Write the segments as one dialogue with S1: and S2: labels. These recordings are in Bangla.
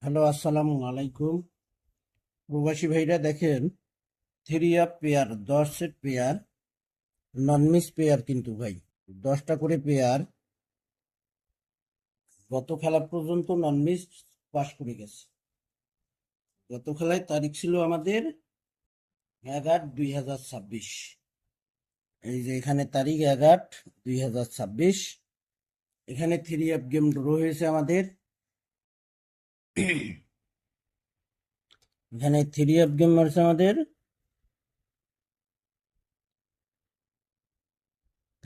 S1: হ্যালো, আসসালামু আলাইকুম। প্রবাসী ভাইরা দেখেন, three up pair 10 set pair, non miss pair কিন্তু ভাই 10টা করে পেয়ার। গত খেলা পর্যন্ত নন মিস পাস করে গেছে। গত খেলায় তারিখ ছিল আমাদের 11/2026। এই যে এখানে তারিখ 11/2026। এখানে থ্রি আপ গেম ড্র হয়েছে আমাদের। এখানে থ্রি আপ গেম মারছে আমাদের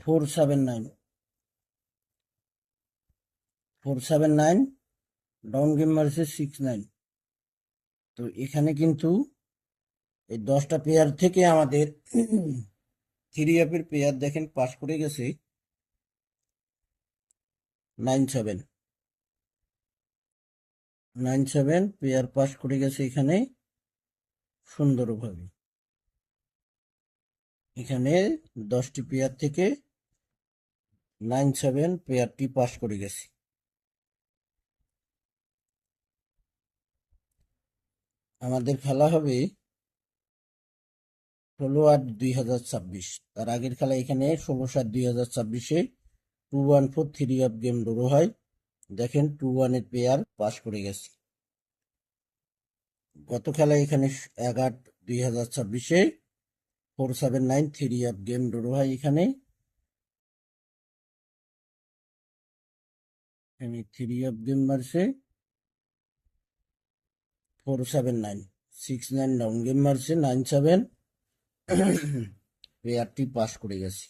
S1: 479, 479। ডাউন গেম মারছে 69। তো এখানে কিন্তু এই 10টা পেয়ার থেকে আমাদের থ্রি আপের পেয়ার দেখেন পাস করে গেছে 9-7। 9-7 পেয়ার পাস করে গেছে এখানে সুন্দরভাবে। এখানে 10টি পেয়ার থেকে 9-7 পেয়ারটি পাস করে গেছে। আমাদের খেলা হবে 16/8/2026। তার আগের খেলা এখানে 16/7/2026-এ 2-1-4 থ্রি আপ গেম ড্র হয়। দেখেন 2-1 পেয়ার পাস করে গেছে। গত খেলা এখানে 11/8/2026-এ 479 থ্রি আপ গেম ড্র হয়। এখানে থ্রি আপ গেম মারছে 479। 6-9 ডাউন গেম মারছে 9-7। পেয়ারটি পাস করে গেছে।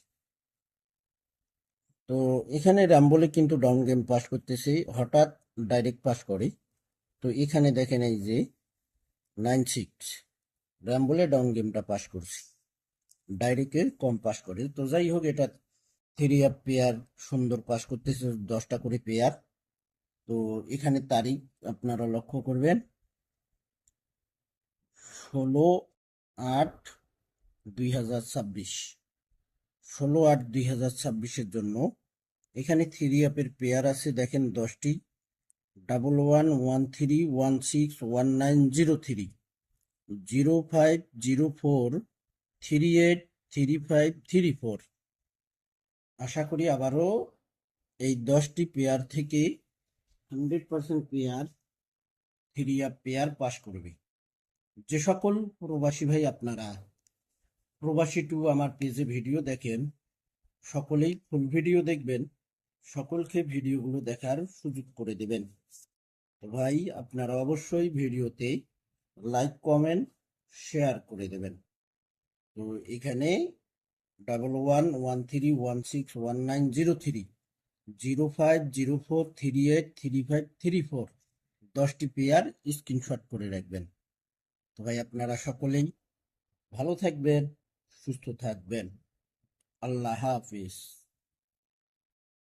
S1: তো এখানে রামবলে কিন্তু ডাউন গেম পাস করতেছে, হঠাৎ ডাইরেক্ট পাস করে। তো এখানে দেখেন এই যে 9-6 রামবলে ডাউন গেমটা পাস করছে, ডাইরেক্টে কম পাস করে। তো যাই হোক, এটা থ্রি আপ পেয়ার সুন্দর পাস করতেছে 10টা করে পেয়ার। তো এখানে তারিখ আপনারা লক্ষ্য করবেন, 16/8/2026। 16/8/2026-এর জন্য এখানে থ্রি আপের পেয়ার আছে দেখেন 10টি: 1113161903, 0504383534। আশা করি আবারও এই 10টি পেয়ার থেকে 100% pair three up pair pass করবে। যে সকল প্রবাসী ভাই আপনারা প্রবাসী টু আমার পেজে ভিডিও দেখেন, সকলেই ফুল ভিডিও দেখবেন, সকলকে ভিডিওগুলো দেখার সুযোগ করে দেবেন। তো ভাই আপনারা অবশ্যই ভিডিওতে লাইক, কমেন্ট, শেয়ার করে দেবেন। তো এখানে 1113161903, 0504383534 10টি পেয়ার স্ক্রিনশট করে রাখবেন। তো ভাই আপনারা সকলেই ভালো থাকবেন, সুস্থ থাকবেন। আল্লাহ হাফিজ।